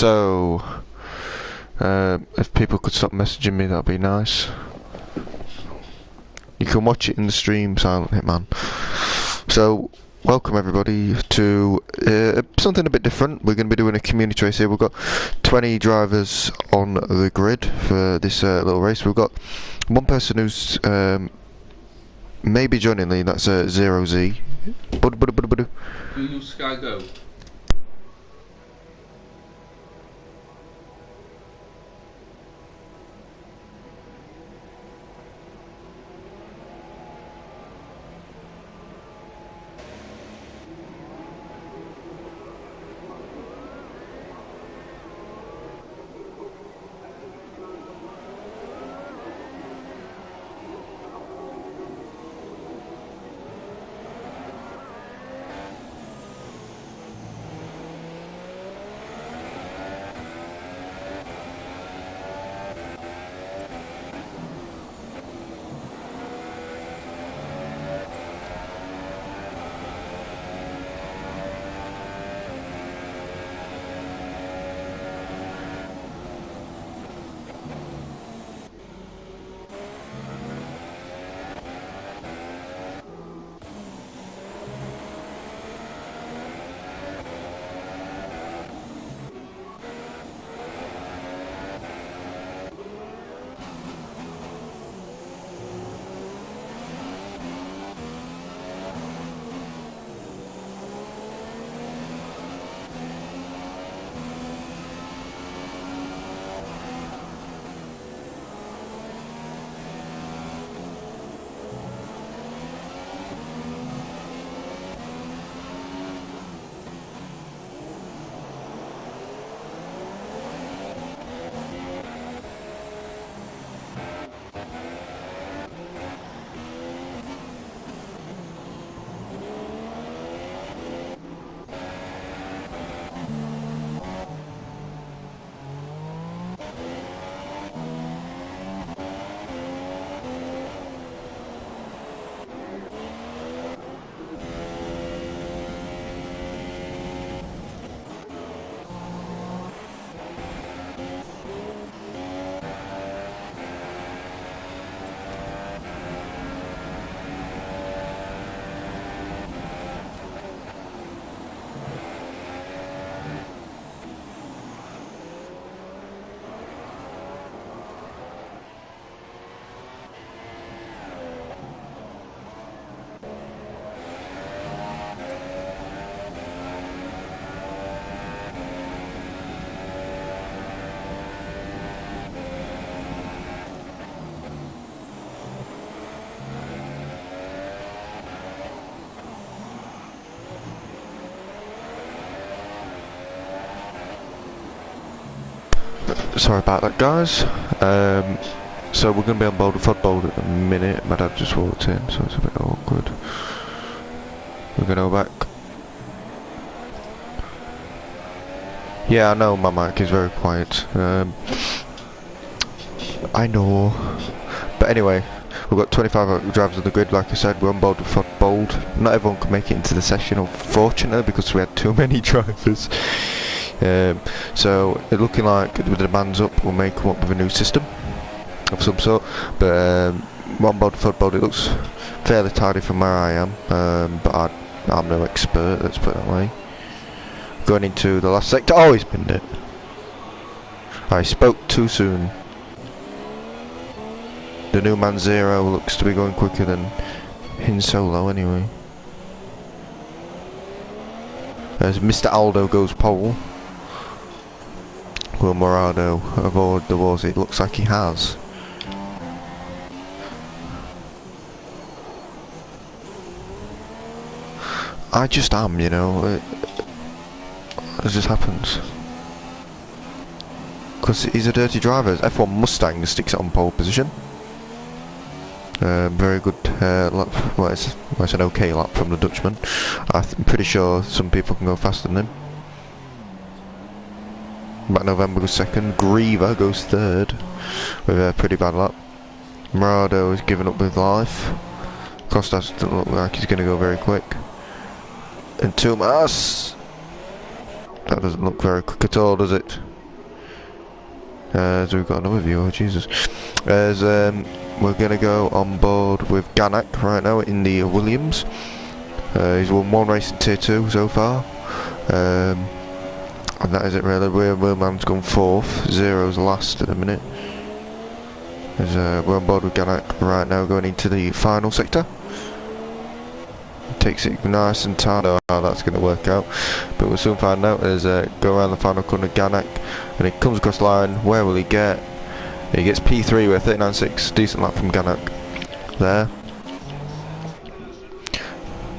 So, if people could stop messaging me, that'd be nice. You can watch it in the stream, Silent Hitman. So, welcome everybody to something a bit different. We're going to be doing a community race here. We've got 20 drivers on the grid for this little race. We've got one person who's maybe joining Lee, that's 0Z. Do you Sky Go? Sorry about that, guys. So we're going to be on board with football in a minute. My dad just walked in, so it's a bit awkward. We're going to go back. Yeah, I know my mic is very quiet. I know. But anyway, we've got 25 drivers on the grid, like I said. We're on board with football. Not everyone can make it into the session, unfortunately, because we had too many drivers. So it's looking like with the demands up, we'll make come up with a new system of some sort. But on board football, it looks fairly tidy from where I am. But I'm no expert, let's put it that way. Going into the last sector. Oh, he's pinned it. I spoke too soon. The new man Zero looks to be going quicker than Hin Solo anyway. As Mr. Aldo goes pole. Will Morado avoid the wars? It looks like he has. I just am, you know. It just happens. Because he's a dirty driver. F1 Mustang sticks it on pole position. Very good lap. Well, it's an okay lap from the Dutchman. I'm pretty sure some people can go faster than him. Matt November goes second. Griever goes third with a pretty bad lap. Morado is giving up with life. Costas doesn't look like he's going to go very quick. And Tomas! That doesn't look very quick at all, does it? So we've got another viewer, Jesus. As we're gonna go on board with Ganak right now in the Williams. He's won one race in Tier 2 so far. And that is it really. Wheelman's gone 4th, Zero's last at the minute. As we're on board with Ganak right now going into the final sector. Takes it nice and tight. I don't know how that's going to work out, but we'll soon find out as go around the final corner Ganak, and he comes across the line. Where will he get? He gets P3 with 39.6, decent lap from Ganak there.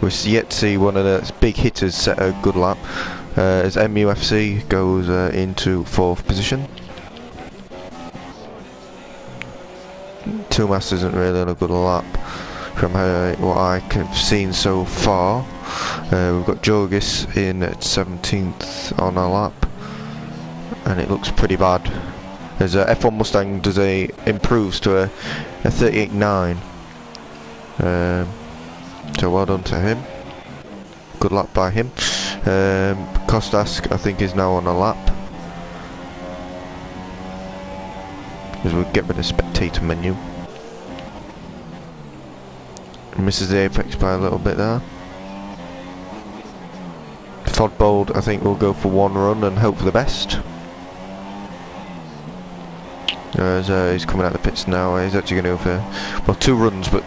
We're yet to see one of the big hitters set a good lap as MUFC goes into 4th position. Toolmaster isn't really on a good lap from what I've seen so far. We've got Jorgis in at 17th on a lap, and it looks pretty bad as F1 Mustang improves to a 38.9. So well done to him, good lap by him. Kostas I think is now on a lap as we'll get rid of spectator menu. Misses the apex by a little bit there. Fodbold I think will go for one run and hope for the best. As he's coming out of the pits now, he's actually going to go for, well, 2 runs, but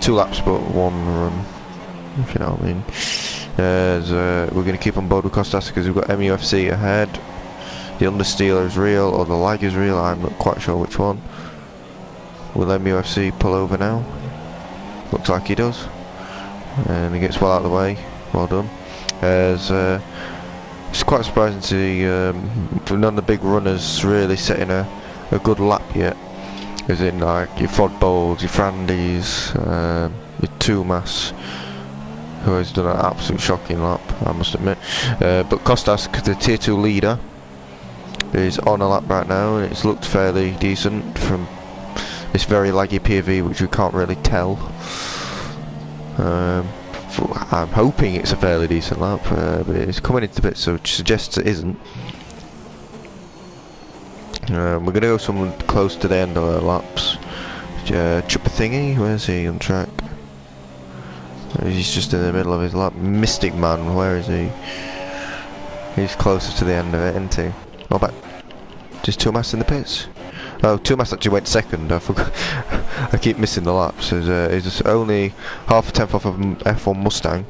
2 laps, but 1 run, if you know what I mean. As we're going to keep on board with Kostas because we've got MUFC ahead. The understeer is real, or the lag is real, I'm not quite sure which one. Will MUFC pull over now? Looks like he does, and he gets well out of the way. Well done. As it's quite surprising to see none of the big runners really setting a good lap yet. As in like your Fodbolds, your Frandys, your Tumas, who has done an absolute shocking lap, I must admit. But Kostas, the Tier 2 leader, is on a lap right now, and it's looked fairly decent from this very laggy POV, which we can't really tell. I'm hoping it's a fairly decent lap, but it's coming into bits, so it suggests it isn't. We're going to go somewhere close to the end of our laps. Chupper Thingy, where's he on track? He's just in the middle of his lap. Mystic Man, where is he? He's closer to the end of it, isn't he? What about just Tomas in the pits? Oh, Tomas actually went second. I forgot. I keep missing the laps. He's just only half a tenth off of F1 Mustang.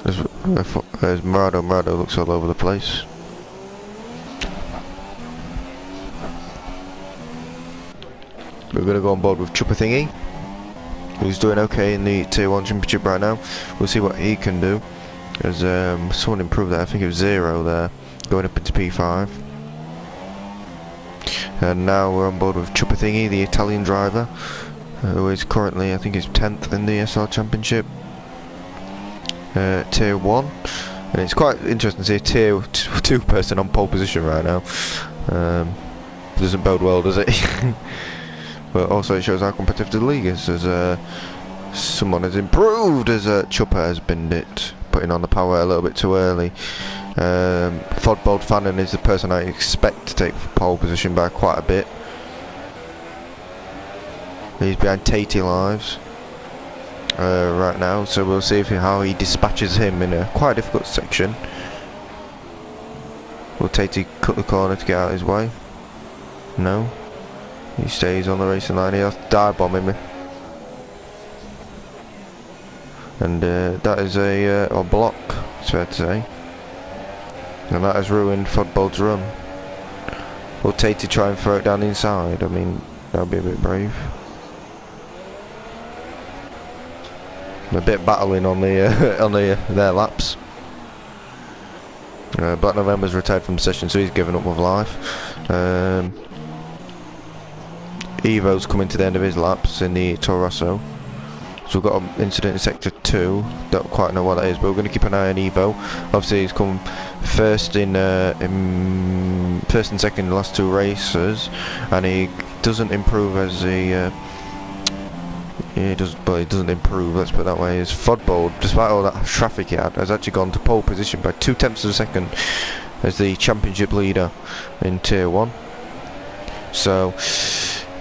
There's Murado. Murado looks all over the place. We're going to go on board with Chupper Thingy, who's doing okay in the Tier 1 Championship right now. We'll see what he can do. As someone improved that, I think it was Zero there, going up into P5. And now we're on board with Chupper Thingy, the Italian driver, who is currently, I think he's 10th in the SLR Championship. Tier 1. And it's quite interesting to see a Tier 2 person on pole position right now. Doesn't bode well, does it? But also it shows how competitive the league is, as someone has improved, as Chupper has binned it, putting on the power a little bit too early. Fodbold Fannin is the person I expect to take pole position by quite a bit. He's behind Tatey Lives right now, so we'll see how he dispatches him in a quite difficult section. Will Tatey cut the corner to get out of his way? No. He stays on the racing line. He has to dive bomb him. And that is a block, it's fair to say. And that has ruined Fodbold's run. Will Tatey try and throw it down the inside? I mean, that would be a bit brave. A bit battling on the their laps. Black November's retired from the session, so he's given up with life. Evo's coming to the end of his laps in the Toro Rosso. So we've got an incident in Sector 2. Don't quite know what that is, but we're going to keep an eye on Evo. Obviously he's come first in first and second in the last 2 races, and he doesn't improve as he doesn't improve, let's put it that way. His Fodbold, despite all that traffic he had, has actually gone to pole position by 0.2 of a second as the championship leader in Tier 1. So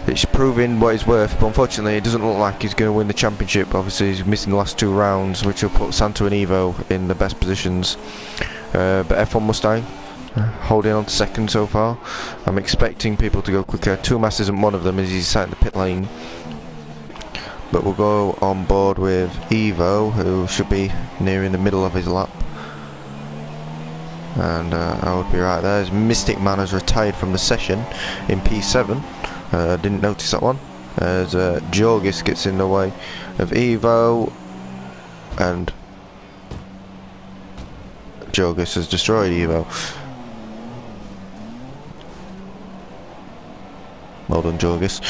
it's proving what it's worth, but unfortunately it doesn't look like he's going to win the championship. Obviously he's missing the last 2 rounds, which will put Santo and Evo in the best positions. But F1 Mustang holding on to second so far. I'm expecting people to go quicker. Tumas isn't one of them as he's sat in the pit lane. But we'll go on board with Evo, who should be nearing the middle of his lap. And I would be right there as Mystic Man has retired from the session in P7. Didn't notice that one. As Jorgis gets in the way of Evo, and Jorgis has destroyed Evo. Well done, Jorgis.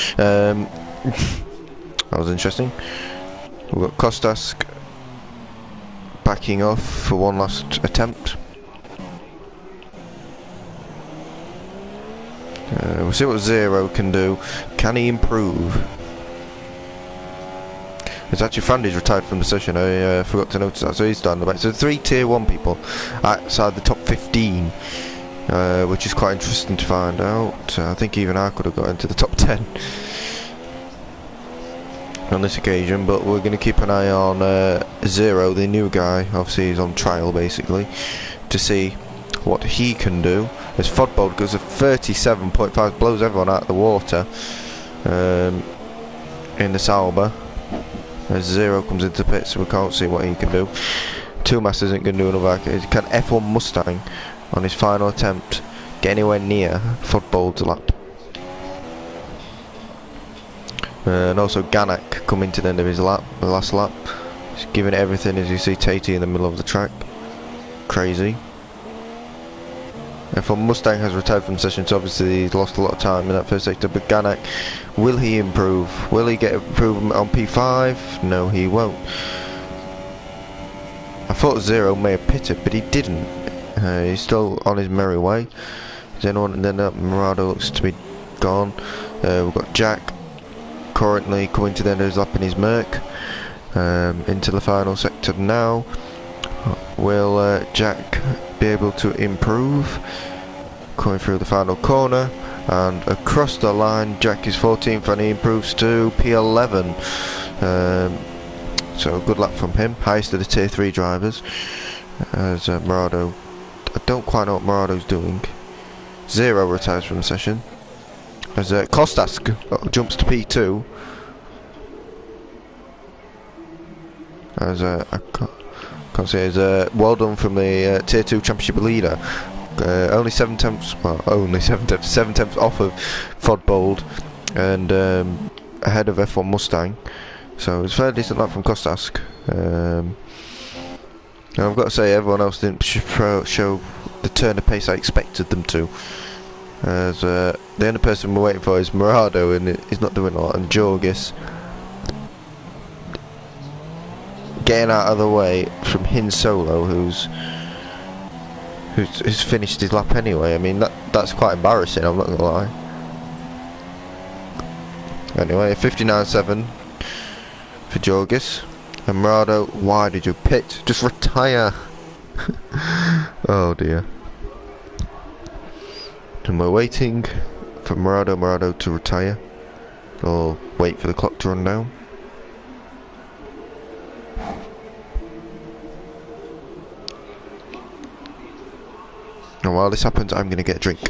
That was interesting. We've got Kostas backing off for one last attempt. We'll see what Zero can do. Can he improve? It's actually Fandy's retired from the session. I forgot to notice that. So he's down the back. So 3 Tier 1 people outside the top 15, which is quite interesting to find out. I think even I could have got into the top 10 on this occasion, but we're going to keep an eye on Zero, the new guy. Obviously he's on trial basically, to see what he can do. As Fodbold goes a 37.5, blows everyone out of the water in the Sauber. As Zero comes into the pit, so we can't see what he can do. Tumas isn't going to do another. Can F1 Mustang on his final attempt get anywhere near Fodbold's lap? And also Ganak coming to the end of his lap, the last lap. He's giving it everything as you see Tatey in the middle of the track. Crazy. F1 Mustang has retired from the session, so obviously he's lost a lot of time in that first sector. But Ganak, will he improve? Will he get improvement on P5? No, he won't. I thought Zero may have pitted, but he didn't. He's still on his merry way. Is anyone? And then Murado looks to be gone. We've got Jack currently coming to the end of his lap in his Merc. Into the final sector now. Will Jack be able to improve? Coming through the final corner and across the line, Jack is 14th and he improves to P11. So good luck from him, highest of the tier 3 drivers. As Murado, I don't quite know what Murado's doing. Zero retires from the session. As Kostas jumps to P2. As I can't say, well done from the tier 2 championship leader. Only 7 tenths, well, only 7 tenths, 7 tenths off of Fodbold and ahead of F1 Mustang. So it's a fairly decent lap from Kostas. And I've got to say, everyone else didn't show the turn of pace I expected them to. As the only person we're waiting for is Murado, and he's not doing a lot, and Jorgis getting out of the way from Hin Solo, who's finished his lap anyway. I mean, that's quite embarrassing, I'm not gonna lie. Anyway, 59.7 for Jorgis. And Murado, why did you pit? Just retire. Oh dear. And we're waiting for Murado to retire, or wait for the clock to run down. And while this happens, I'm going to get a drink.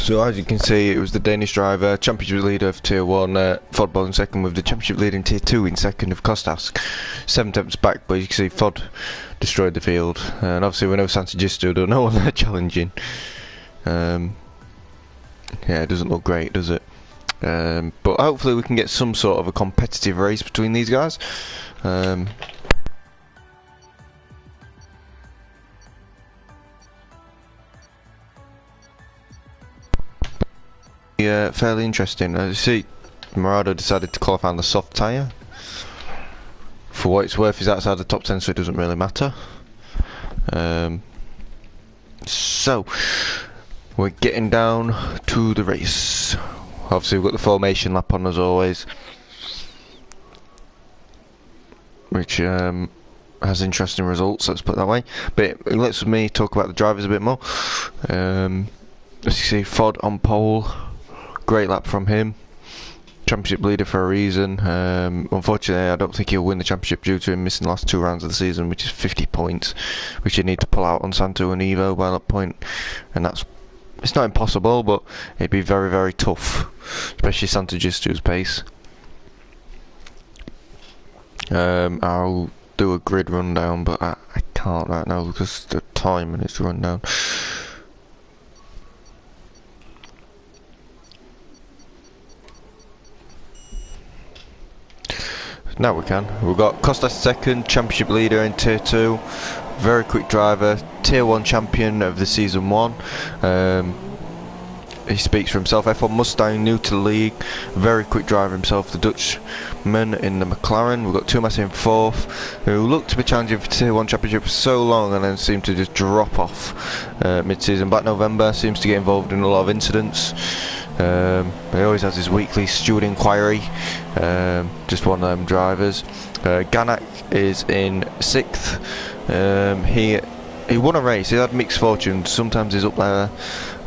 So as you can see, it was the Danish driver, championship leader of Tier 1, Fodbold in second, with the championship leader in Tier 2 in second of Kostas. 7 attempts back, but you can see Fod destroyed the field. And obviously we know Santagisto don't know what they're challenging. Yeah, it doesn't look great, does it? But hopefully we can get some sort of a competitive race between these guys. Yeah, fairly interesting. As you see, Morado decided to qualify on the soft tyre. For what it's worth, he's outside the top 10, so it doesn't really matter. So, we're getting down to the race. Obviously, we've got the formation lap on as always, which has interesting results, let's put it that way. But it lets me talk about the drivers a bit more. As you see, Fod on pole. Great lap from him. Championship leader for a reason. Unfortunately, I don't think he'll win the championship due to him missing the last 2 rounds of the season, which is 50 points, which you need to pull out on Santo and Evo by that point. And it's not impossible, but it'd be very, very tough, especially Santagisto's pace. I'll do a grid rundown, but I can't right now because the time and it's run down. Now we can. We've got Kostas second, championship leader in Tier 2, very quick driver, Tier 1 champion of the Season 1. He speaks for himself. F1 Mustang, new to the league, very quick driver himself, the Dutchman in the McLaren. We've got Tumas in 4th, who looked to be challenging for Tier 1 championship for so long and then seemed to just drop off mid-season. Black November seems to get involved in a lot of incidents. He always has his weekly steward inquiry, just one of them drivers. Ganak is in 6th. He won a race. He had mixed fortunes. Sometimes he's up there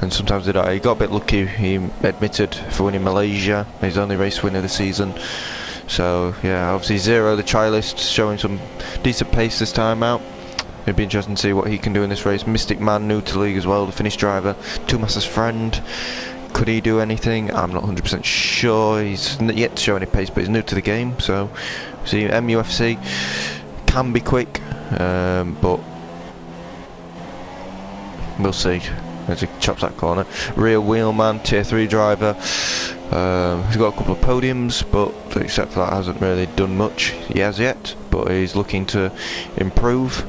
and sometimes he don't. He got a bit lucky, he admitted, for winning Malaysia, his only race win of the season. So yeah, obviously Zero, the trialist, showing some decent pace this time out. It'd be interesting to see what he can do in this race. Mystic Man, new to the league as well, the Finnish driver. Tumas's friend. Could he do anything? I'm not 100% sure. He's yet to show any pace, but he's new to the game. So, see, MUFC can be quick, but we'll see as he chops that corner. Rear Wheelman, Tier 3 driver. He's got a couple of podiums, but except for that, hasn't really done much. He has yet, but he's looking to improve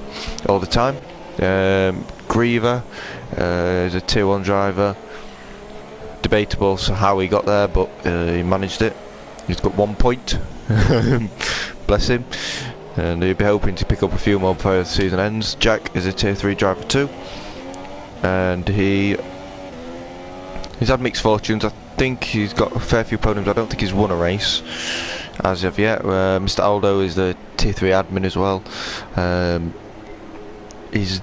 all the time. Griever is a Tier 1 driver. Debatable how he got there, but he managed it. He's got 1 point. Bless him. And he'll be hoping to pick up a few more before the season ends. Jack is a Tier 3 driver too, and he's had mixed fortunes. I think he's got a fair few podiums. I don't think he's won a race as of yet. Mr. Aldo is the Tier 3 admin as well. He's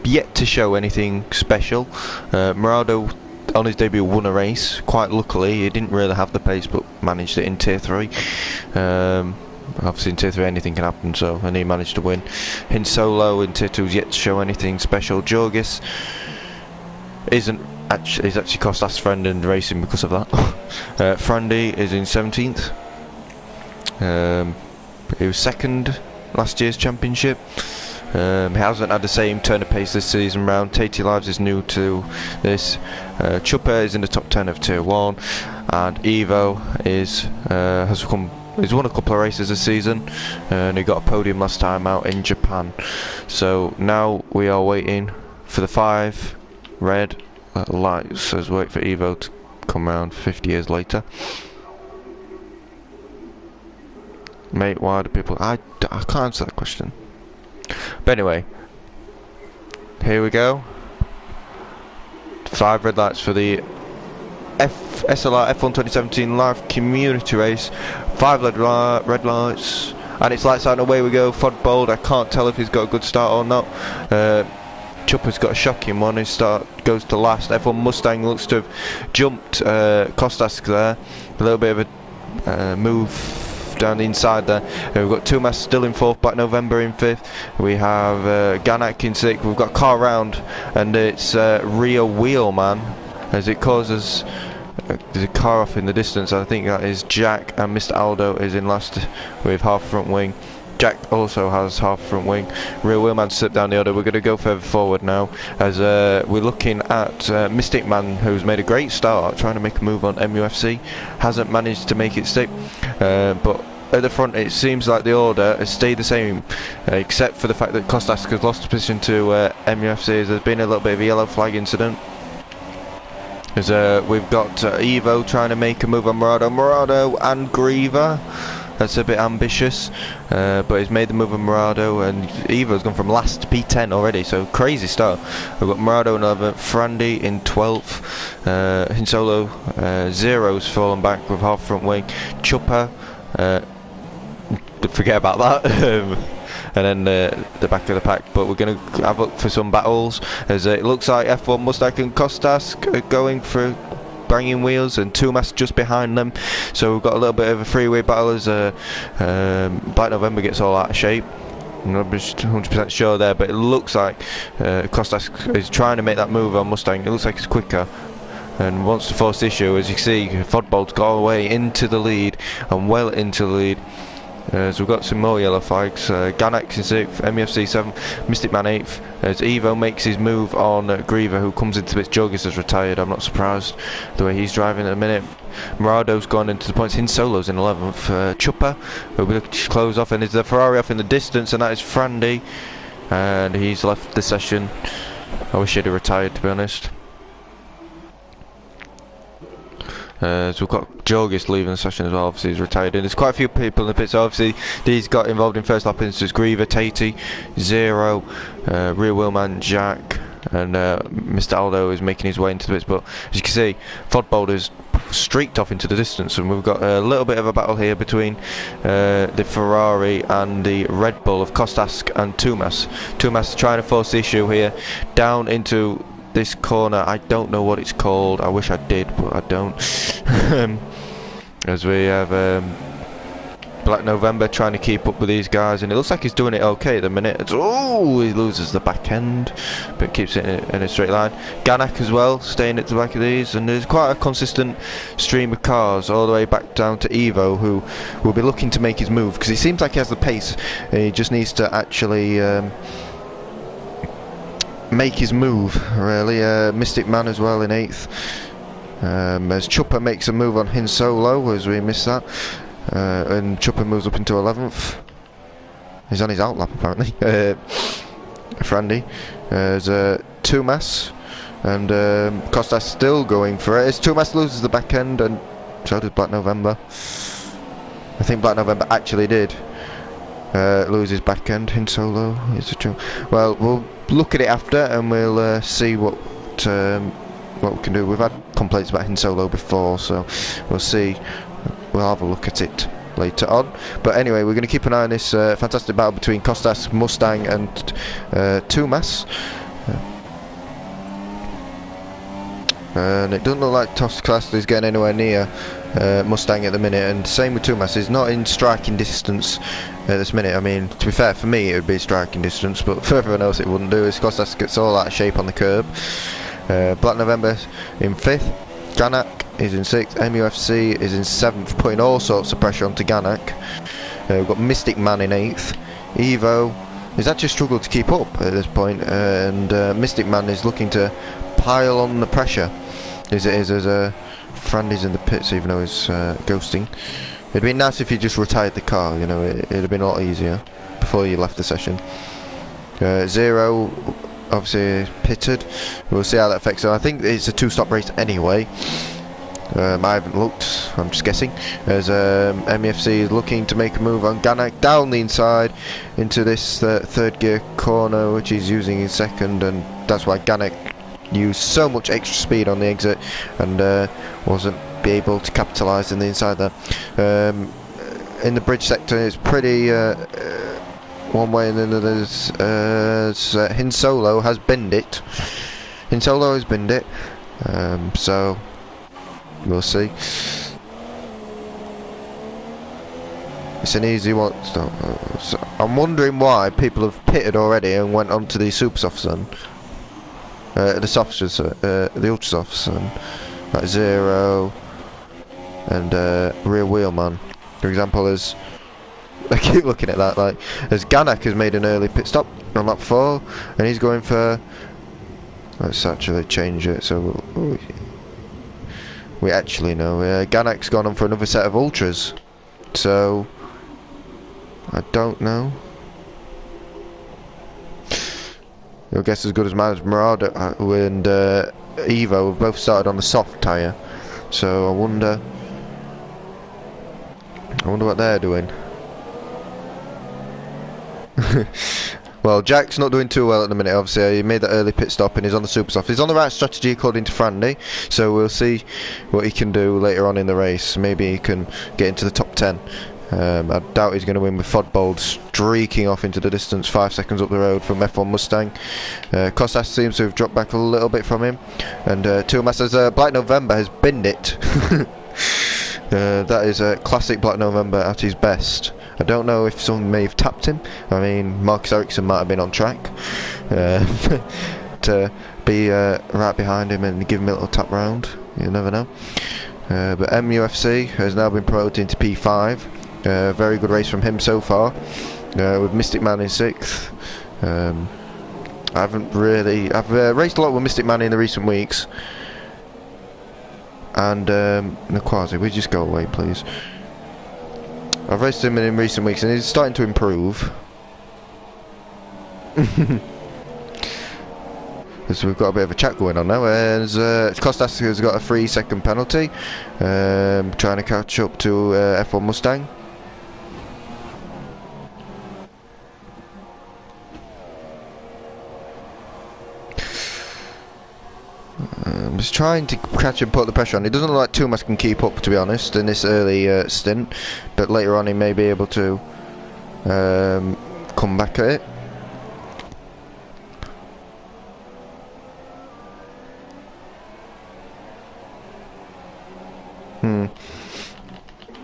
yet to show anything special. Morado on his debut won a race, quite luckily. He didn't really have the pace but managed it in Tier 3. Obviously in Tier 3 anything can happen, so, and he managed to win. Hin Solo in Tier 2 is yet to show anything special. Jorgis he's actually Kostas' friend in racing because of that. Frandy is in 17th. He was second last year's championship. He hasn't had the same turn of pace this season round. Tatey Lives is new to this. Chupper is in the top 10 of Tier 1, and Evo he's won a couple of races this season, and he got a podium last time out in Japan. So now we are waiting for the 5 red lights as we wait for Evo to come round 50 years later. Mate, why do people... I can't answer that question. But anyway, here we go. 5 red lights for the SLR F1 2017 live community race. 5 red lights, and it's lights out and away we go. Fodbold, I can't tell if he's got a good start or not. Chupper's got a shocking one. His start goes to last. F1 Mustang looks to have jumped Kostas there. A little bit of a move down the inside there. We've got Tumas still in 4th, Black November in 5th. We have Ganak in 6th. We've got car round, and it's Rear Wheelman as it causes there's a car off in the distance. I think that is Jack, and Mr. Aldo is in last with half front wing. Jack also has half front wing. Rear wheelman slipped down the order. We're going to go further forward now, as we're looking at Mystic Man, who's made a great start trying to make a move on MUFC. Hasn't managed to make it stick, but at the front it seems like the order has stayed the same, except for the fact that Kostas has lost position to MUFC. There's been a little bit of a yellow flag incident. As we've got Evo trying to make a move on Murado and Griever. That's a bit ambitious, but he's made the move on Murado, and Evo's gone from last to P10 already, so crazy start. We've got Murado in 11th, Frandy in 12th, Hinsolo, Zero's fallen back with half front wing, Chupper, forget about that. And then the back of the pack, but we're going to have a look for some battles, as it looks like F1 Mustang and Kostas are going for banging wheels, and Tumas just behind them, so we've got a little bit of a freeway battle as Black November gets all out of shape. I'm not 100% sure there, but it looks like Kostas is trying to make that move on Mustang. It looks like it's quicker and wants to force the issue. As you see, Fodbolt's got away into the lead, and well into the lead. So we've got some more yellow flags. Ganak in 6th, MUFC 7th, Mystic Man 8th, as Evo makes his move on Griever, who comes into bits. Jogis has retired. I'm not surprised the way he's driving at the minute. Murado's gone into the points. Hinsolo's in 11th. Chupper will close off, and is the Ferrari off in the distance, and that is Frandy, and he's left the session. I wish he'd have retired, to be honest. So we've got Jogis leaving the session as well. Obviously he's retired, and there's quite a few people in the pits. So obviously these got involved in first lap incidents: Griever, Tatey, Zero, rear wheelman Jack, and Mr. Aldo is making his way into the pits. But as you can see, Fodbold has streaked off into the distance, and we've got a little bit of a battle here between the Ferrari and the Red Bull of Kostas and Tumas. Tumas trying to force the issue here down into this corner. I don't know what it's called. I wish I did, but I don't. As we have Black November trying to keep up with these guys, and it looks like he's doing it okay at the minute. Oh, he loses the back end, but keeps it in a straight line. Ganak as well, staying at the back of these, and there's quite a consistent stream of cars all the way back down to Evo, who will be looking to make his move, because he seems like he has the pace. He just needs to actually make his move, really. Mystic Man as well in 8th, as Chupper makes a move on Hinsolo, as we miss that, and Chupper moves up into 11th. He's on his outlap apparently. Frandy, as Tumas and Kostas still going for it, as Tumas loses the back end, and so does Black November. I think Black November actually did lose his back end. Hinsolo is a joke. Well, we'll look at it after, and we'll see what we can do. We've had complaints about Hinsolo before, so we'll see. We'll have a look at it later on. But anyway, we're going to keep an eye on this fantastic battle between Kostas, Mustang, and Tumas. And it doesn't look like Kostas is getting anywhere near Mustang at the minute, and same with Tumas. He's not in striking distance at this minute. I mean, to be fair, for me it would be striking distance, but for everyone else it wouldn't do. It's Kostas gets all out of shape on the curb. Black November in 5th, Ganak is in 6th, MUFC is in 7th, putting all sorts of pressure onto Ganak. We've got Mystic Man in 8th. Evo has actually struggled to keep up at this point, and Mystic Man is looking to pile on the pressure, as it is, as Frandy's in the pits, even though he's ghosting. It'd be nice if you just retired the car, you know, it'd have been a lot easier before you left the session. Zero obviously pitted. We'll see how that affects him. I think it's a 2-stop race anyway. I haven't looked, I'm just guessing, as MFC is looking to make a move on Ganak down the inside into this third gear corner, which he's using in second, and that's why Ganak used so much extra speed on the exit and wasn't be able to capitalise in the inside there. In the bridge sector it's pretty one way and then there's Hinsolo has binned it. Hinsolo has binned it, so we'll see. It's an easy one. So I'm wondering why people have pitted already and went on to the super softs then. the softs, the ultra softs, and like Zero and rear wheel man. For example, as I keep looking at that, like as Ganak has made an early pit stop on lap 4, and he's going for. Let's actually change it so we actually know. Ganak's gone on for another set of ultras, so I don't know. Your guess as good as mine. As Marauder and Evo have both started on the soft tyre, so I wonder what they're doing. Well, Jack's not doing too well at the minute, obviously. He made that early pit stop and he's on the super soft. He's on the right strategy according to Frandy, so we'll see what he can do later on in the race. Maybe he can get into the top 10. I doubt he's going to win with Fodbold streaking off into the distance 5 seconds up the road from F1 Mustang. Kostas seems to have dropped back a little bit from him, and Two Masters Black November has binned it. That is a classic Black November at his best. I don't know if someone may have tapped him. I mean, Marcus Ericsson might have been on track to be right behind him and give him a little tap round. You never know. But MUFC has now been promoted into P5. Very good race from him so far, with Mystic Man in 6th. I've raced a lot with Mystic Man in the recent weeks. And Naquazi, we just go away, please. I've raced him in recent weeks and he's starting to improve. So we've got a bit of a chat going on now. And Kostas has got a 3-second penalty, trying to catch up to F1 Mustang. Just trying to catch and put the pressure on. It doesn't look like Tumas can keep up, to be honest, in this early stint, but later on he may be able to come back at it.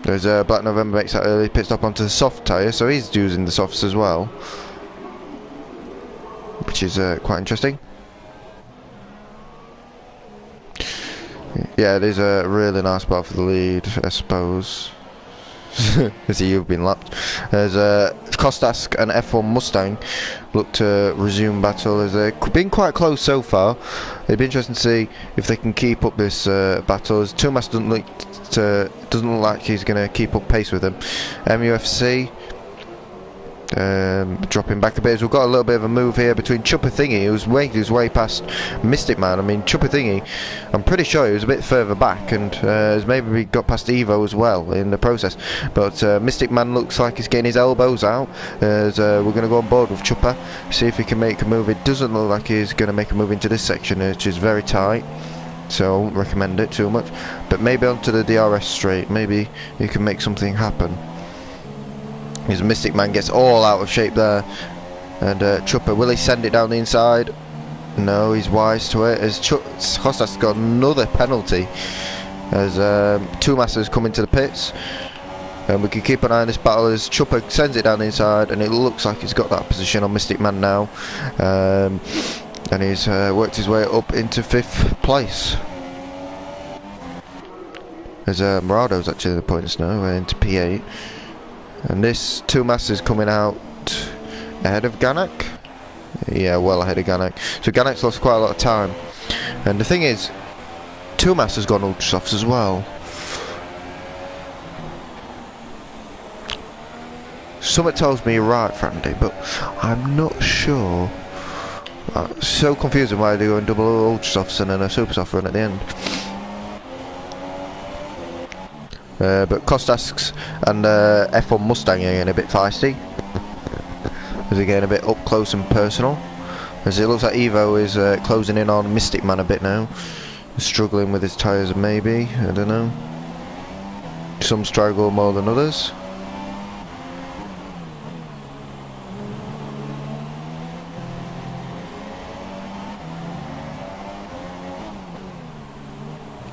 There's Black November makes that early pit stop onto the soft tyre, so he's using the softs as well, which is quite interesting. Yeah, it is a really nice spot for the lead, I suppose. As you've been lapped. As Kostas and F1 Mustang look to resume battle, as they've been quite close so far. It'd be interesting to see if they can keep up this battle, as Tumas doesn't look like he's going to keep up pace with him. MUFC dropping back a bit, as we've got a little bit of a move here between Chupper Thingy, who's made his way past Mystic Man. I mean, Chupper Thingy, I'm pretty sure he was a bit further back, and has maybe got past Evo as well in the process. But Mystic Man looks like he's getting his elbows out, as we're going to go on board with Chupper, see if he can make a move. It doesn't look like he's going to make a move into this section, which is very tight, so I won't recommend it too much. But maybe onto the DRS straight, maybe he can make something happen. His Mystic Man gets all out of shape there, and Chupper, will he send it down the inside? No, he's wise to it, as Kostas got another penalty, as Two Masters come into the pits, and we can keep an eye on this battle as Chupper sends it down the inside, and it looks like he's got that position on Mystic Man now, and he's worked his way up into 5th place. As Murado's actually the points now, into P8. And this Two Masters coming out ahead of Ganak. Yeah, well ahead of Ganak. So Ganak's lost quite a lot of time. And the thing is, Two Masters gone ultra softs as well. Something tells me you're right, Frandy, but I'm not sure. So confusing why they go in double ultra softs and then a super soft run at the end. But Kostas and F1 Mustang are getting a bit feisty, as they're getting a bit up close and personal, as it looks like Evo is closing in on Mystic Man a bit now, struggling with his tyres maybe, I don't know. Some struggle more than others.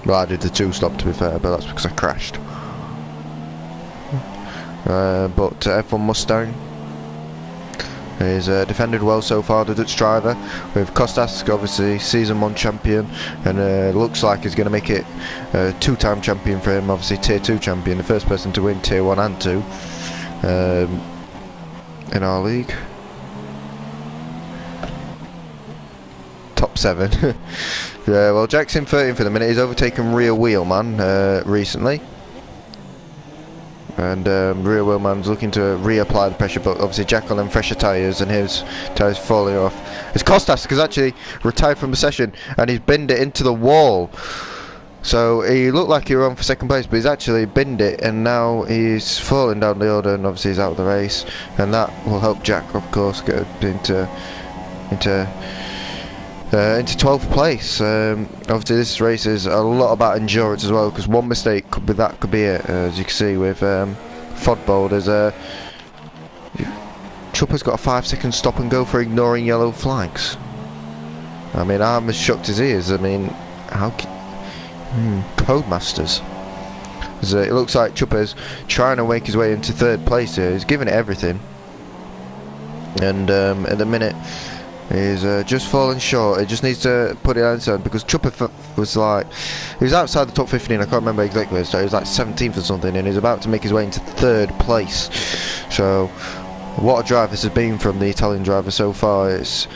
Well, I did the 2-stop to be fair, but that's because I crashed. But F1 Mustang He's defended well so far, the Dutch driver, with Kostas, obviously Season 1 champion, and looks like he's going to make it a 2-time champion for him, obviously Tier 2 champion, the first person to win Tier 1 and 2 in our league. Top 7. Yeah, well, Jackson 13 for the minute. He's overtaken Rear Wheelman recently. And Rear Wheelman's looking to reapply the pressure, but obviously Jack on them fresher tyres and his tyres falling off. It's Kostas, because actually retired from the session and he's binned it into the wall. So he looked like he was on for second place, but he's actually binned it, and now he's falling down the order, and obviously he's out of the race. And that will help Jack, of course, get into 12th place. Obviously this race is a lot about endurance as well, because one mistake could be it. As you can see with Fodbold, there's Chopper's got a 5-second stop and go for ignoring yellow flags. I mean, I'm as shocked as he is. I mean, how Codemasters. It looks like Chopper's trying to make his way into 3rd place here. He's giving it everything, and at the minute he's just falling short. He just needs to put it outside, because Chopper was like, he was outside the top 15, I can't remember exactly, so he was like 17th or something, and he's about to make his way into 3rd place. So what a drive this has been from the Italian driver so far. Is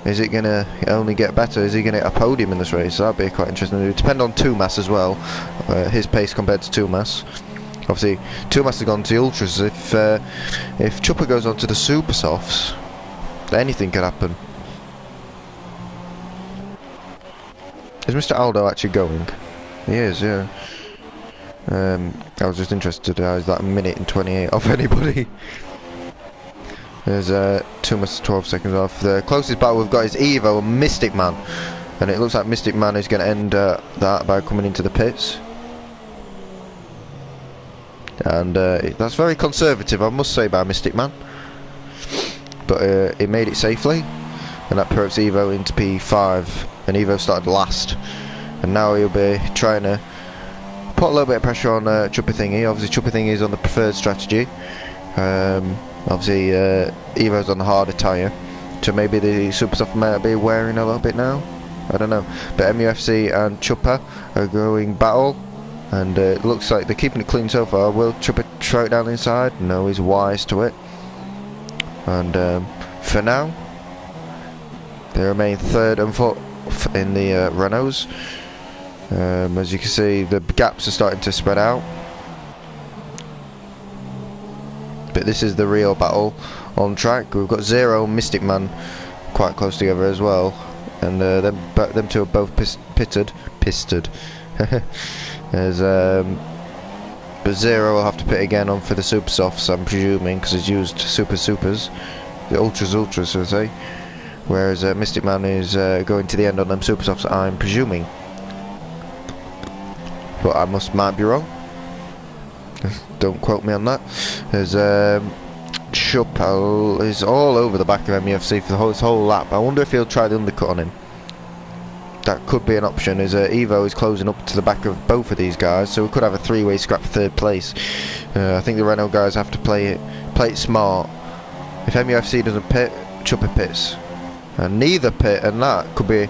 it going to only get better? Is he going to get a podium in this race? That'd be quite interesting. It would depend on Tumas as well, his pace compared to Tumas. Obviously Tumas has gone to the Ultras. If Chopper goes on to the Super Softs, anything could happen. Is Mr. Aldo actually going? He is, yeah. I was just interested. Is that 1:28 off anybody? There's 2 minutes 12 seconds off. The closest battle we've got is Evo and Mystic Man, and it looks like Mystic Man is going to end that by coming into the pits. And that's very conservative, I must say, by Mystic Man. But he made it safely, and that puts Evo into P5, and Evo started last, and now he'll be trying to put a little bit of pressure on Chuppa Thingy. Obviously Chuppa Thingy is on the preferred strategy. Obviously Evo's on the harder tyre, so maybe the Super Soft might be wearing a little bit now, I don't know. But MUFC and Chuppa are going battle, and it looks like they're keeping it clean so far. Will Chuppa throw it down inside? No, he's wise to it. And for now, they remain 3rd and 4th in the Renaults. As you can see, the gaps are starting to spread out. But this is the real battle on track. We've got Zero and Mystic Man quite close together as well, and them two are both pisted. As but Zero will have to pit again on for the Super Softs, I'm presuming, because he's used Supers, the Ultras, so to say. Whereas Mystic Man is going to the end on them Super Softs, I'm presuming. But I might be wrong. Don't quote me on that. As Chappelle is all over the back of MUFC for his whole lap. I wonder if he'll try the undercut on him. That could be an option, as Evo is closing up to the back of both of these guys, so we could have a 3-way scrap for 3rd place. I think the Renault guys have to play it smart. If MUFC doesn't pit, Chuppa pits, and neither pit, and that could be,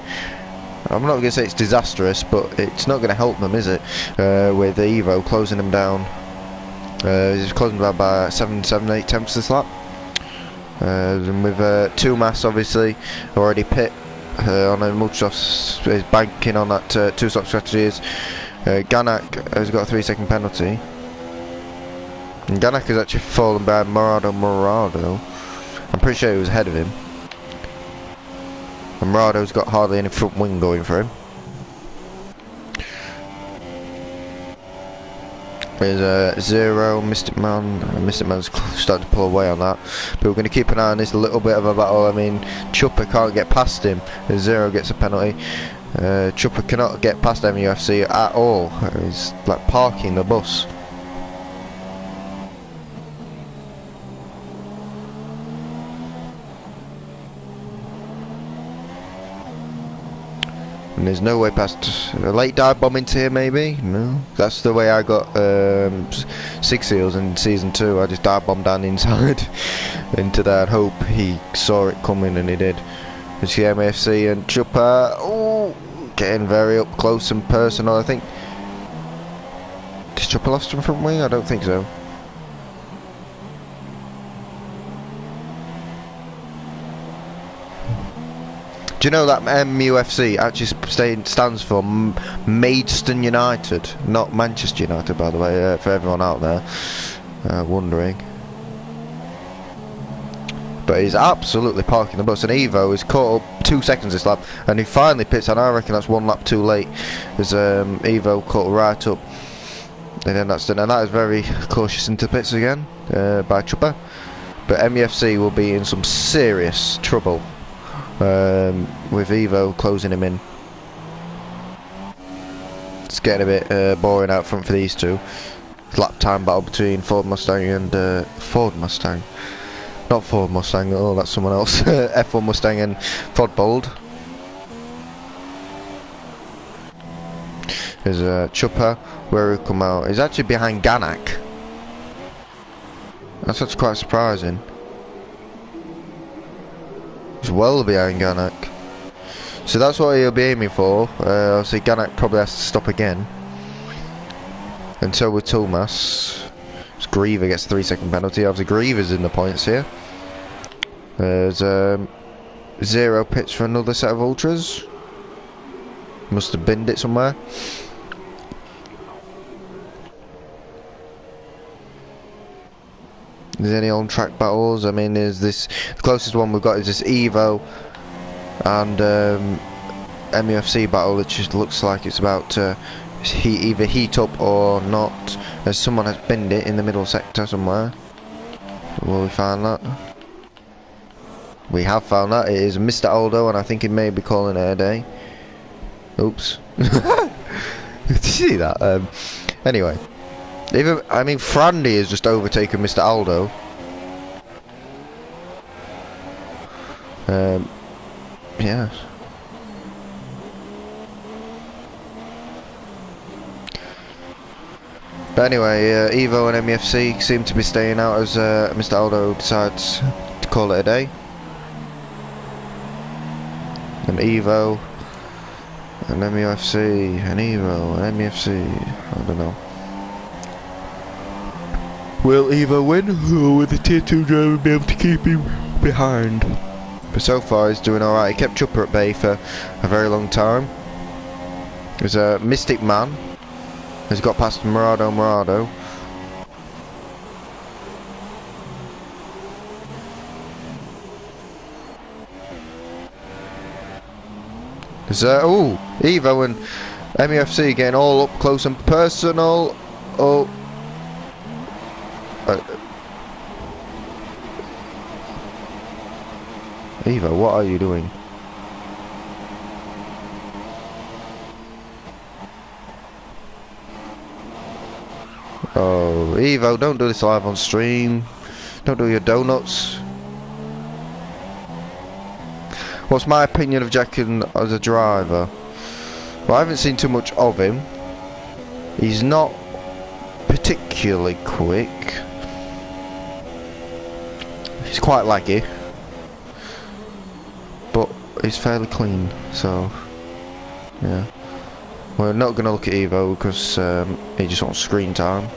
I'm not going to say it's disastrous, but it's not going to help them, is it? With Evo closing them down. He's closing down by 7-8 tenths this lap. And with Tumas obviously already pit on a multi-soft, is banking on that 2-stop strategy. Ganak has got a 3-second penalty. And Ganak has actually fallen by Morado. I'm pretty sure he was ahead of him. And Morado's got hardly any front wing going for him. There's Zero, Mystic Man. Mystic Man's starting to pull away on that. But we're going to keep an eye on this, a little bit of a battle. I mean, Chuppa can't get past him. Zero gets a penalty. Chuppa cannot get past MUFC at all. He's like parking the bus. And there's no way past a late dive bomb into here, maybe? No. That's the way I got Six Seals in Season 2. I just dive bombed down the inside into there and hope he saw it coming, and he did. It's the MFC and Chopper. Oh, getting very up close and personal, I think. Did Chopper lost him front wing? I don't think so. Do you know that MUFC actually stands for Maidstone United, not Manchester United, by the way, for everyone out there wondering. But he's absolutely parking the bus, and Evo is caught up 2 seconds this lap, and he finally pits, and I reckon that's 1 lap too late, as Evo caught right up, and then that's done, and that is very cautious into pits again by Chopper. But MUFC will be in some serious trouble with Evo closing him in. It's getting a bit boring out front for these two. Lap time battle between Ford Mustang and Ford Mustang. Not Ford Mustang, oh that's someone else. F1 Mustang and Ford Bold. There's Chopper, where he come out. He's actually behind Ganak. That's actually quite surprising. He's well behind Ganak. So that's what he'll be aiming for. Obviously Ganak probably has to stop again. And so with Tomas. Griever gets a 3-second penalty. Obviously Griever's in the points here. There's 0 pits for another set of ultras. Must have binned it somewhere. There's any on-track battles? I mean, there's this. The closest one we've got is this Evo and MUFC battle. It just looks like it's about to either heat up or not. As someone has binned it in the middle sector somewhere. Will we find that? We have found that. It is Mr. Aldo, and I think he may be calling it a day. Oops. Did you see that? Anyway. Even, I mean, Frandy has just overtaken Mr. Aldo. Yeah. But anyway, Evo and MUFC seem to be staying out as Mr. Aldo decides to call it a day. And Evo and MUFC and Evo and MUFC. I don't know. Will Evo win, or will the tier 2 driver be able to keep him behind? But so far he's doing alright. He kept Chopper at bay for a very long time. There's a Mystic Man. He's got past Morado. There's oh, Evo and MUFC getting all up close and personal. Oh. Evo, what are you doing? Oh, Evo, don't do this live on stream. Don't do your donuts. What's my opinion of Jack as a driver? Well, I haven't seen too much of him. He's not particularly quick. He's quite laggy. But he's fairly clean, so yeah. We're not going to look at Evo because he just wants screen time.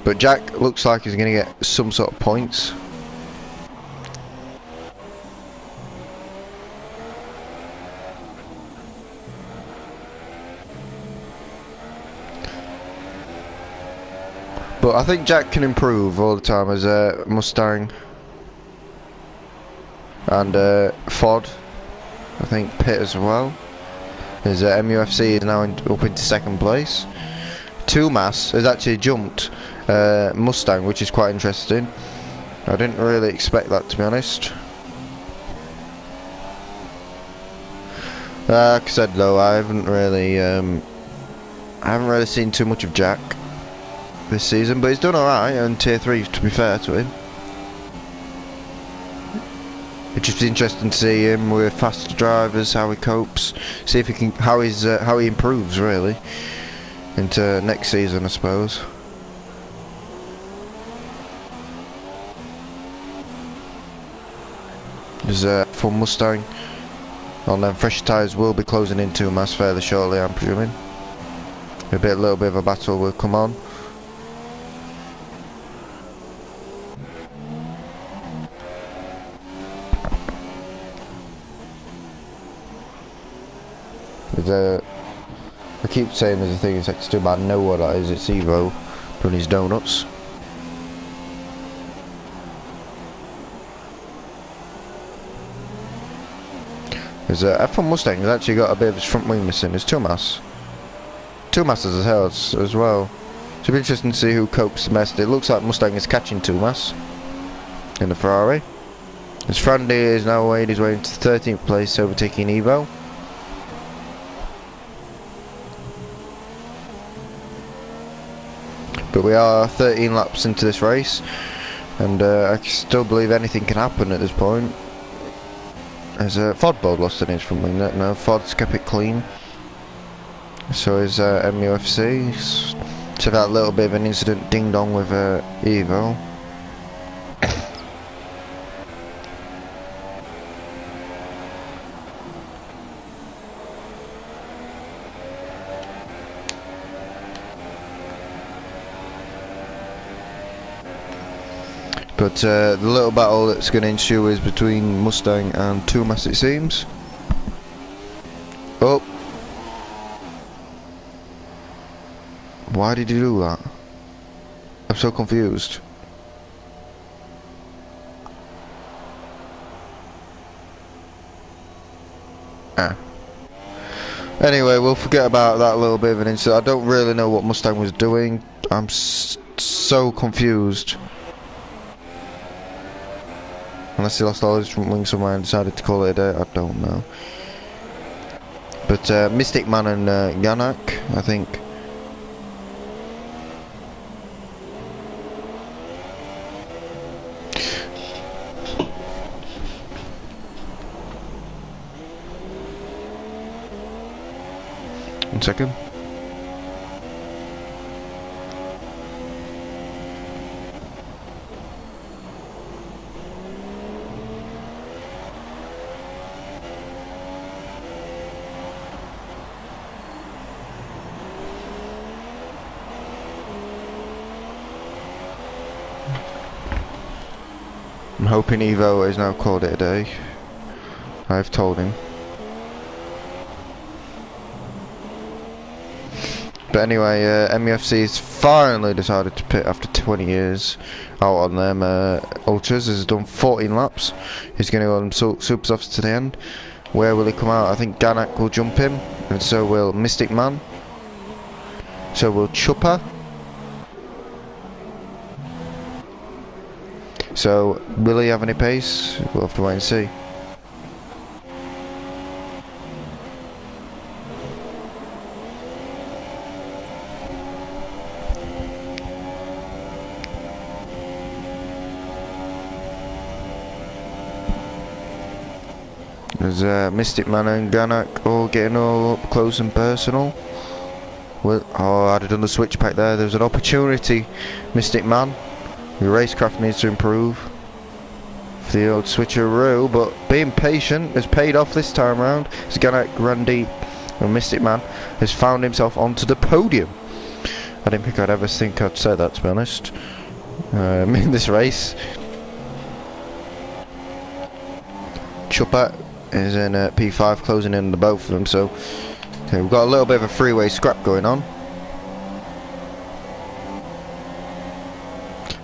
But Jack looks like he's going to get some sort of points. But I think Jack can improve all the time as a Mustang and Ford. I think Pitt as well. His MUFC is now up into 2nd place. Tomas has actually jumped Mustang, which is quite interesting. I didn't really expect that, to be honest. Like I said though, I haven't really seen too much of Jack this season, but he's done alright in tier 3, to be fair to him. It's just interesting to see him with faster drivers, how he copes, see if he can, how he improves really into next season, I suppose. There's a full Mustang. On them, fresh tyres will be closing in 2 mass fairly shortly, I'm presuming. A little bit of a battle will come on. I keep saying there's a thing in Sector 2, but I know what that is. It's Evo doing his donuts. There's a F1 Mustang has actually got a bit of his front wing missing. There's 2 mass. 2 masses as well. Should be interesting to see who copes the best. It looks like Mustang is catching 2 mass in the Ferrari. As Frandy is now made his way into 13th place, overtaking Evo. But we are 13 laps into this race, and I still believe anything can happen at this point. As Ford both lost an inch from wing. No, Ford's kept it clean. So is MUFC. So that little bit of an incident ding dong with Evo. But the little battle that's going to ensue is between Mustang and 2 mass, it seems. Oh. Why did he do that? I'm so confused. Anyway, we'll forget about that little bit of an incident. I don't really know what Mustang was doing. I'm so confused. Unless he lost all his front wing somewhere and decided to call it a day, I don't know. But Mystic Man and Yanak, I think. One second. I'm hoping Evo has now called it a day. I've told him. But anyway, MUFC's finally decided to pit after 20 years out on them ultras. Has done 14 laps. He's going to go on super softs to the end. Where will he come out? I think Ganak will jump him, and so will Mystic Man. So will Chupper. So will he have any pace? We'll have to wait and see. There's Mystic Man and Ganak all getting all up close and personal. Well, oh, I'd have done the switch back there. There's an opportunity, Mystic Man. Your racecraft needs to improve for the old switcheroo, but being patient has paid off this time around. As Ganak, Randy and Mystic Man has found himself onto the podium. I didn't think I'd say that, to be honest, in this race. Chupper is in P5, closing in the both of them, so okay, we've got a little bit of a freeway scrap going on.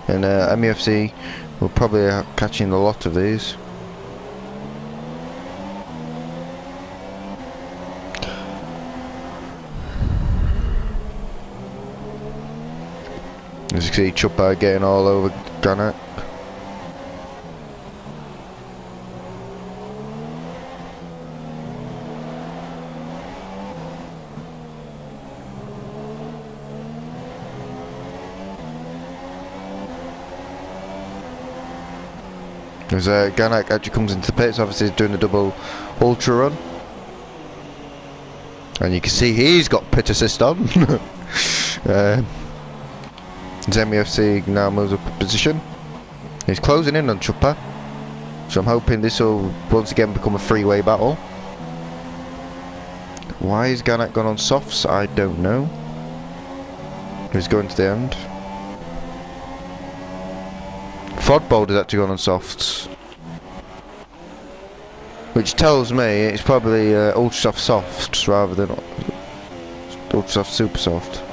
And MUFC will probably catching a lot of these. As you can see, Chupper getting all over Ganak. As Ganak actually comes into the pits, obviously he's doing a double ultra run. And you can see he's got pit assist on. ZMFC now moves up a position. He's closing in on Chopper. So I'm hoping this will once again become a three-way battle. Why is Ganak gone on softs? I don't know. He's going to the end. Fodbold has actually gone on softs. Which tells me it's probably ultra soft softs rather than ultra soft super soft.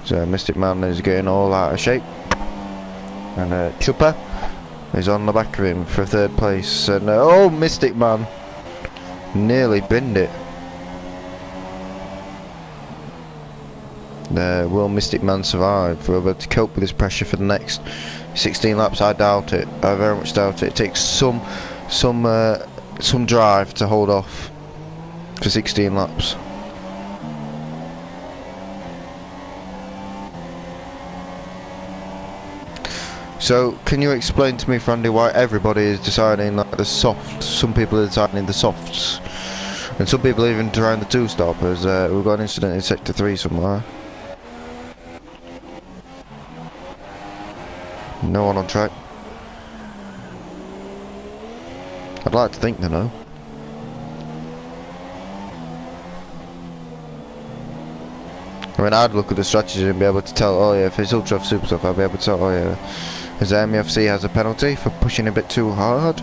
So Mystic Man is getting all out of shape. And Chopper is on the back of him for third place. And oh, Mystic Man nearly binned it. Will Mystic Man survive? Will be able to cope with this pressure for the next 16 laps? I doubt it. I very much doubt it. It takes some drive to hold off for 16 laps. So, can you explain to me, Frandy, why everybody is deciding like the soft? Some people are deciding the softs, and some people are even trying the two-stoppers. We've got an incident in Sector 3 somewhere. No one on track. I'd like to think they know. I mean, I'd look at the strategy and be able to tell, oh yeah, if it's ultra super stuff, I'll be able to tell, oh yeah, as MEFC has a penalty for pushing a bit too hard.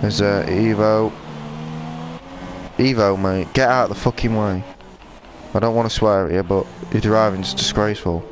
There's Evo, mate, get out of the fucking way. I don't want to swear at you, but your driving's disgraceful.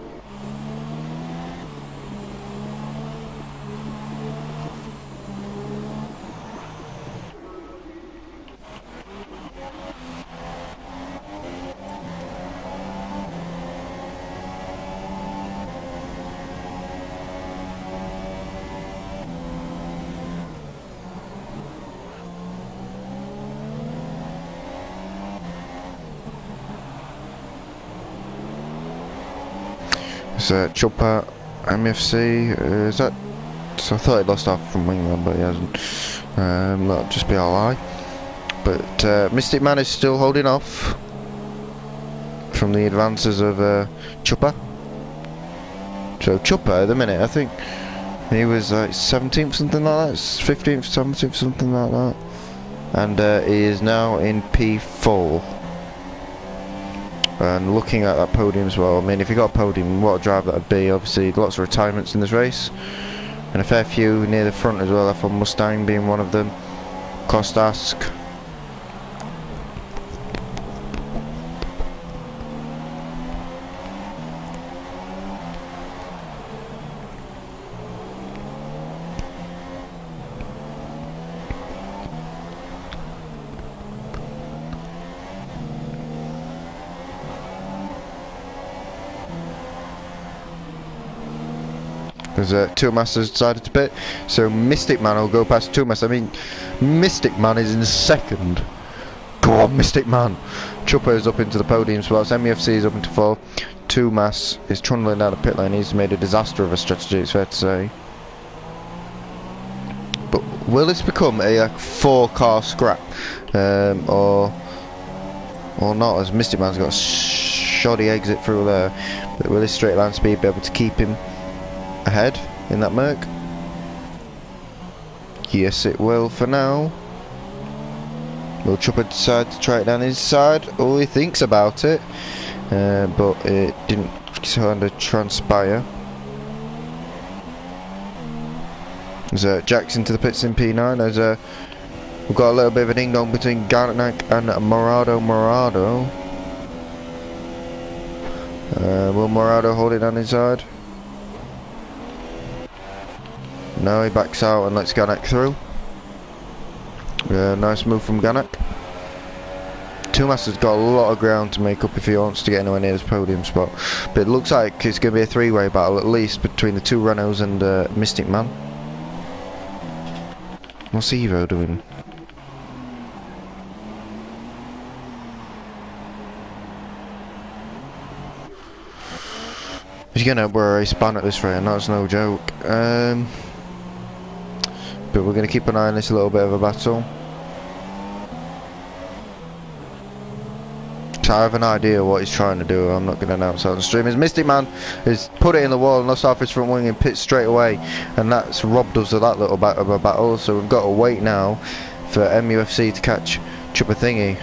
It's Chopper, MFC, is that? So I thought he lost off from England, but he hasn't. That'll just be a lie. But Mystic Man is still holding off from the advances of Chopper. So Chopper, at the minute, I think he was like 17th, something like that, 15th, 17th, something like that. And he is now in P4. And looking at that podium as well, I mean, if you got a podium, what a drive that would be. Obviously, lots of retirements in this race, and a fair few near the front as well, F1 Mustang being one of them. Kostask. There's Two Masters decided to pit, so Mystic Man will go past Two Masters. I mean, Mystic Man is in second. Go on, Mystic Man. Chopper is up into the podium spots. MEFC is up into 4. Two Mass is trundling down the pit lane. He's made a disaster of a strategy, it's fair to say. But will this become a like 4-car scrap, or not? As Mystic Man's got a shoddy exit through there, but will his straight line speed be able to keep him ahead in that Merc? Yes, it will for now. Will Chopper decide to try it down his side? Oh, he thinks about it, but it didn't kind of transpire. There's Jackson to the pits in P9. There's we've got a little bit of a ding dong between Garnack and Morado. Will Morado hold it down his side? No, he backs out and lets Ganak through. Nice move from Ganak. Two Masters got a lot of ground to make up if he wants to get anywhere near his podium spot. But it looks like it's going to be a three-way battle at least between the two Renaults and Mystic Man. What's Evo doing? He's gonna wear a span at this rate, and that's no joke. But we're gonna keep an eye on this, a little bit of a battle. So I have an idea what he's trying to do. I'm not going to announce that on the stream. His Mystic Man has put it in the wall and lost off his front wing and pits straight away, and that's robbed us of that little bit of a battle. So we've got to wait now for MUFC to catch Chuppa Thingy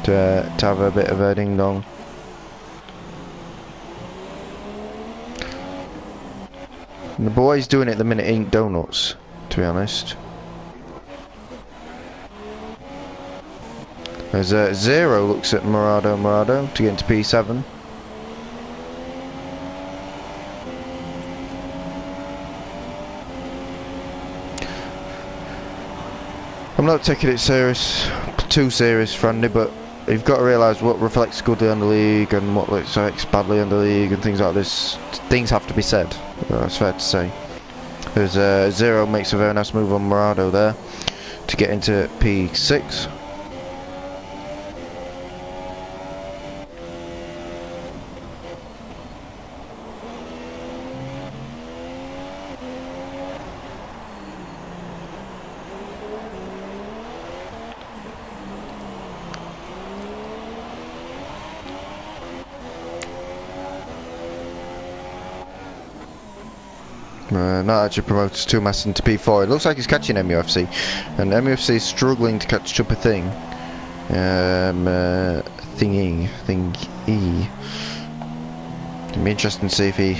to have a bit of a ding dong. And the boy's doing it at the minute ain't donuts, to be honest. As Zero looks at Morado to get into P7. I'm not taking it too serious, Frandy, but you've got to realise what reflects goodly on the league and what reflects badly on the league and things like this. Things have to be said. That's fair to say. As Zero makes a very nice move on Morado there to get into P6. Not actually promoted to 2 Mass into P4. It looks like he's catching MUFC, and MUFC is struggling to catch Chuppa Thing. Thingy. It'll be interesting to see if he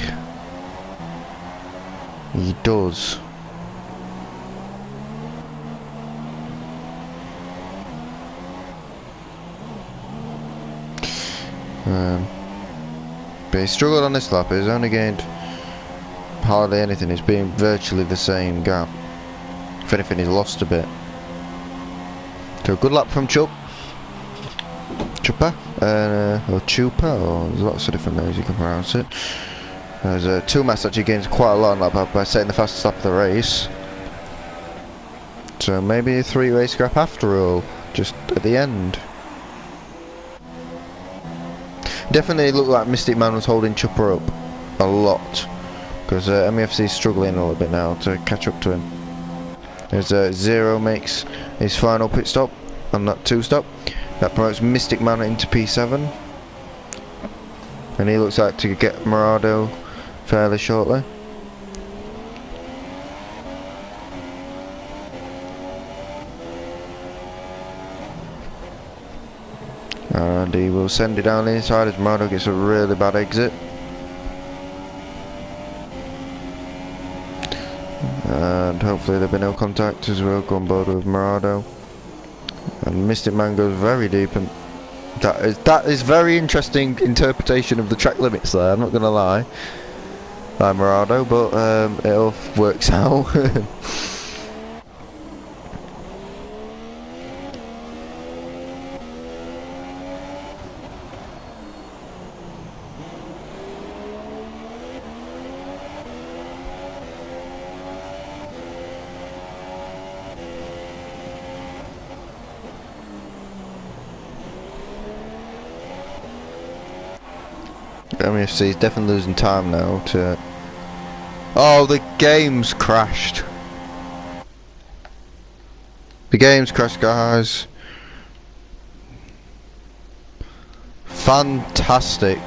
does. But he struggled on this lap. He's only gained hardly anything. It's been virtually the same gap. If anything, he's lost a bit. So good lap from Chuppa, or Chupa, or there's lots of different ways you can pronounce it. There's 2 Mass actually gains quite a lot on that lap by setting the fastest lap of the race. So maybe a 3-way scrap after all, just at the end. Definitely looked like Mystic Man was holding Chuppa up a lot, because MUFC is struggling a little bit now to catch up to him. As Zero makes his final pit stop on that 2-stop, that promotes Mystic Man into P7, and he looks like to get Morado fairly shortly. And he will send it down the inside as Morado gets a really bad exit. And hopefully there'll be no contact as we'll go on board with Morado. And Mystic Man goes very deep, and that is very interesting interpretation of the track limits there, I'm not going to lie. By Morado, but it all works out. MFC is definitely losing time now to... Oh, the game's crashed. The game's crashed, guys. Fantastic.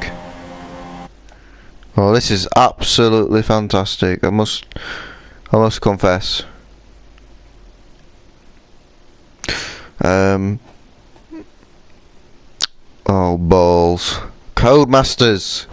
Oh, this is absolutely fantastic. I must confess. Oh, balls. Codemasters.